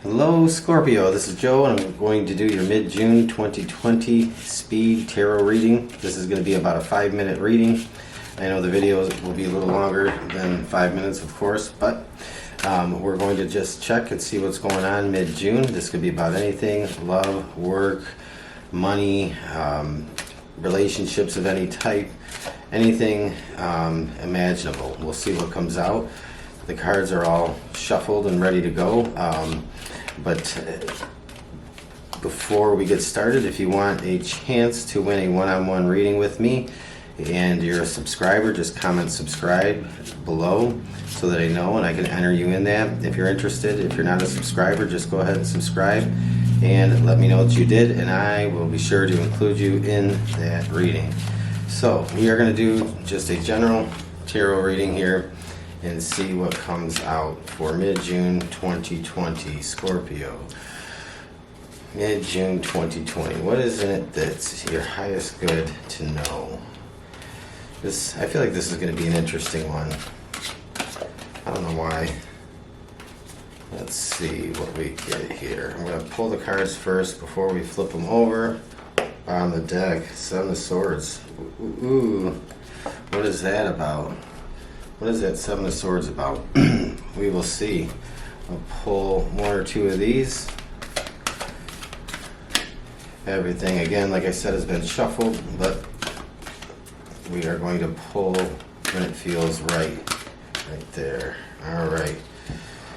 Hello Scorpio, this is Joe and I'm going to do your mid-June 2020 speed tarot reading. This is going to be about a 5-minute reading. I know the videos will be a little longer than 5 minutes, of course, but we're going to just check and see what's going on mid-June. This could be about anything: love, work, money, relationships of any type, anything imaginable. We'll see what comes out. The cards are all shuffled and ready to go. But before we get started, if you want a chance to win a one-on-one reading with me and you're a subscriber, just comment subscribe below so that I know and I can enter you in that. If you're interested, if you're not a subscriber, just go ahead and subscribe and let me know that you did, and I will be sure to include you in that reading. So we are going to do just a general tarot reading here and see what comes out for mid-June 2020, Scorpio. Mid-June 2020. What is in it that's your highest good to know? I feel like this is going to be an interesting one. I don't know why. Let's see what we get here. I'm going to pull the cards first before we flip them over. On the deck, Seven of Swords. Ooh, what is that about? What is that Seven of Swords about? We will see. I'll pull one or two of these. Everything, again, like I said, has been shuffled, but we are going to pull when it feels right. Right there. All right.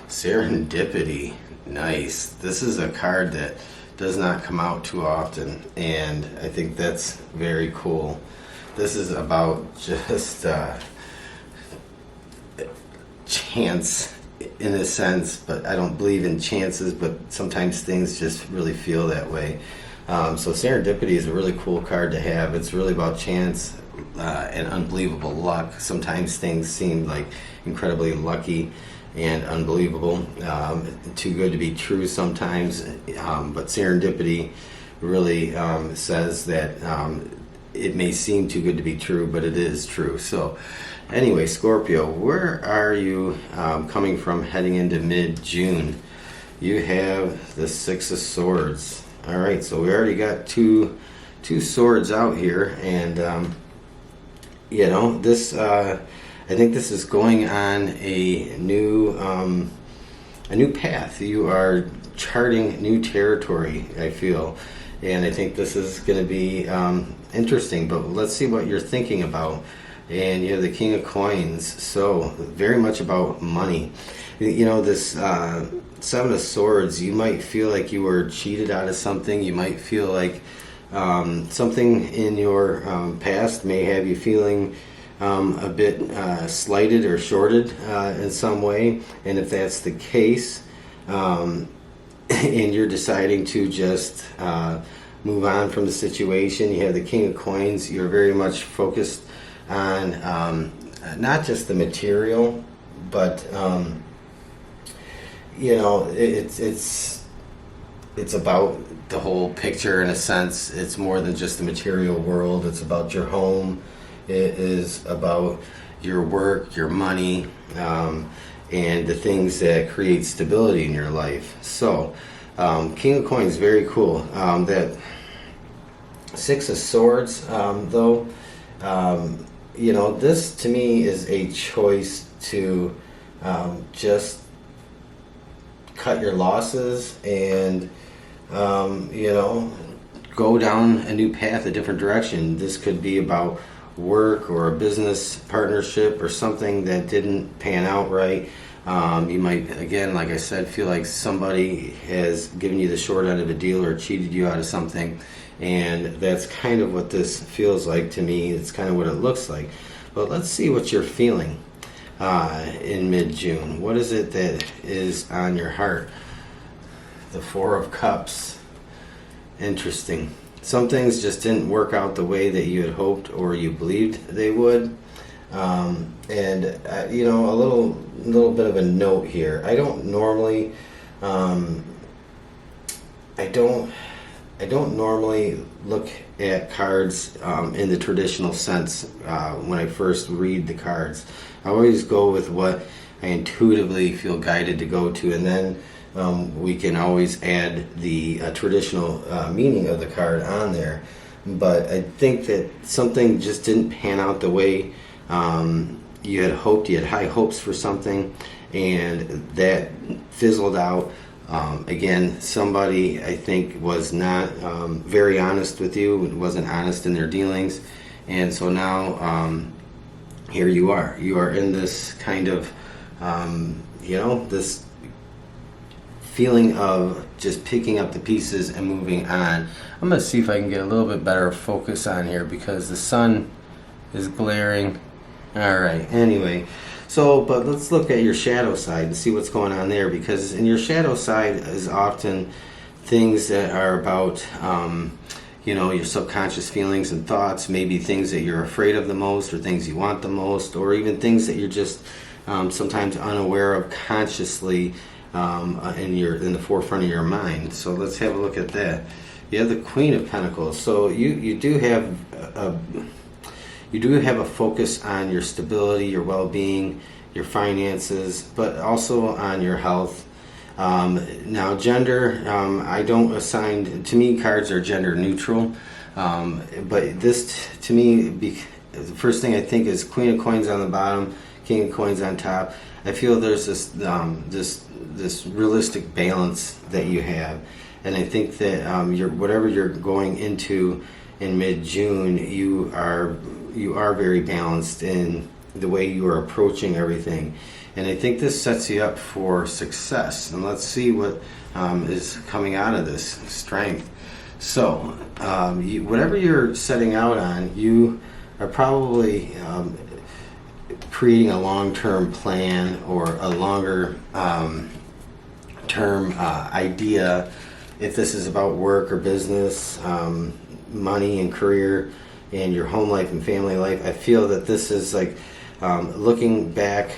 Serendipity. Nice. This is a card that does not come out too often, and I think that's very cool. This is about just chance in a sense, but I don't believe in chances, but sometimes things just really feel that way. So serendipity is a really cool card to have. It's really about chance and unbelievable luck. Sometimes things seem like incredibly lucky and unbelievable, too good to be true sometimes, but serendipity really says that it may seem too good to be true, but it is true. So anyway, Scorpio, where are you coming from heading into mid-June? You have the Six of Swords. All right, so we already got two swords out here, and you know, this I think this is going on a new path. You are charting new territory, I feel, and I think this is going to be interesting. But let's see what you're thinking about. And you have the King of Coins, so very much about money. You know, this Seven of Swords, you might feel like you were cheated out of something. You might feel like something in your past may have you feeling a bit slighted or shorted in some way. And if that's the case, and you're deciding to just move on from the situation, you have the King of Coins. You're very much focused on not just the material, but you know, it's about the whole picture in a sense. It's more than just the material world. It's about your home. It is about your work, your money, and the things that create stability in your life. So King of Coins, very cool. That Six of Swords, though, you know, this to me is a choice to just cut your losses and you know, go down a new path, a different direction. This could be about work or a business partnership or something that didn't pan out right. You might, again, like I said, feel like somebody has given you the short end of a deal or cheated you out of something, and that's kind of what this feels like to me. It's kind of what it looks like. But let's see what you're feeling in mid-June. What is it that is on your heart? The Four of Cups. Interesting. Some things just didn't work out the way that you had hoped or you believed they would. And you know, a little bit of a note here. I don't normally look at cards in the traditional sense when I first read the cards. I always go with what I intuitively feel guided to go to, and then we can always add the traditional meaning of the card on there. But I think that something just didn't pan out the way you had hoped. You had high hopes for something, and that fizzled out. Again, somebody, I think, was not very honest with you, wasn't honest in their dealings, and so now here you are. You are in this kind of, this feeling of just picking up the pieces and moving on. I'm going to see if I can get a little bit better focus on here because the sun is glaring. All right, anyway. But let's look at your shadow side and see what's going on there, because in your shadow side is often things that are about, your subconscious feelings and thoughts, maybe things that you're afraid of the most, or things you want the most, or even things that you're just sometimes unaware of consciously in the forefront of your mind. So let's have a look at that. You have the Queen of Pentacles. So you do have a focus on your stability, your well-being, your finances, but also on your health. Now, gender, I don't assign, to me, cards are gender neutral. But this, to me, the first thing I think is Queen of Coins on the bottom, King of Coins on top. I feel there's this realistic balance that you have. And I think that whatever you're going into in mid-June, you are very balanced in the way you are approaching everything, and I think this sets you up for success. And let's see what is coming out of this strength. So whatever you're setting out on, you are probably creating a long-term plan or a longer term idea. If this is about work or business, money and career, and your home life and family life, I feel that this is like looking back,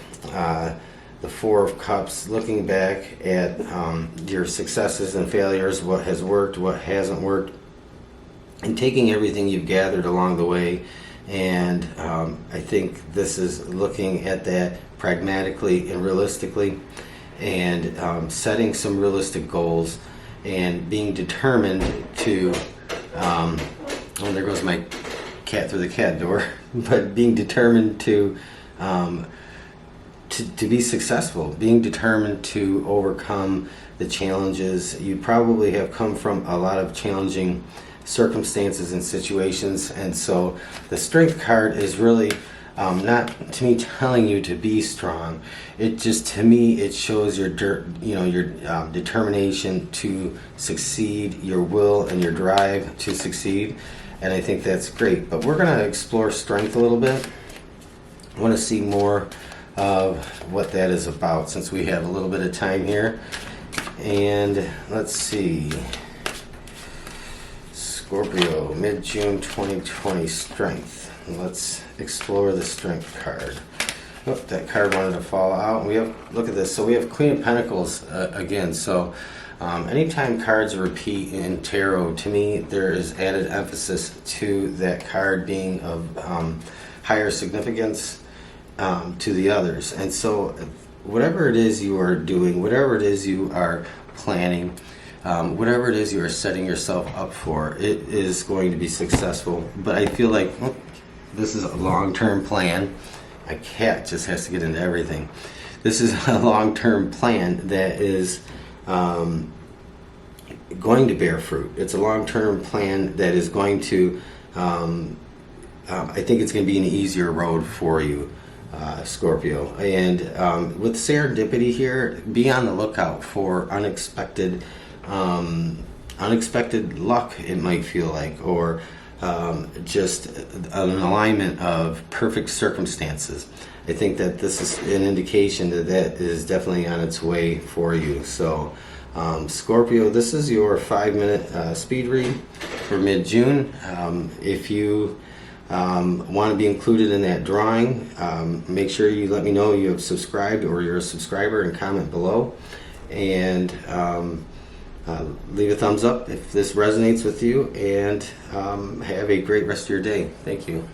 the Four of Cups, looking back at your successes and failures, what has worked, what hasn't worked, and taking everything you've gathered along the way. And I think this is looking at that pragmatically and realistically, and setting some realistic goals, and being determined to there goes my cat through the cat door, but being determined to be successful, being determined to overcome the challenges. You probably have come from a lot of challenging circumstances and situations, and so the Strength card is really not, to me, telling you to be strong. It just, to me, it shows your determination to succeed, your will and your drive to succeed, and I think that's great. But we're going to explore strength a little bit. I want to see more of what that is about since we have a little bit of time here. And let's see. Scorpio, mid-June 2020, strength. Let's explore the Strength card. Oh, that card wanted to fall out. We have, look at this. So we have Queen of Pentacles again. So anytime cards repeat in tarot, to me, there is added emphasis to that card being of higher significance to the others. And so whatever it is you are doing, whatever it is you are planning, whatever it is you are setting yourself up for, it is going to be successful. But I feel like this is a long-term plan. My cat just has to get into everything. This is a long-term plan that is going to bear fruit. It's a long-term plan that is going to, I think it's going to be an easier road for you, Scorpio. And with serendipity here, be on the lookout for unexpected luck, it might feel like, or just an alignment of perfect circumstances. I think that this is an indication that that is definitely on its way for you. So Scorpio, this is your 5-minute speed read for mid-June. If you want to be included in that drawing, make sure you let me know you have subscribed or you're a subscriber, and comment below. And leave a thumbs up if this resonates with you, and have a great rest of your day. Thank you.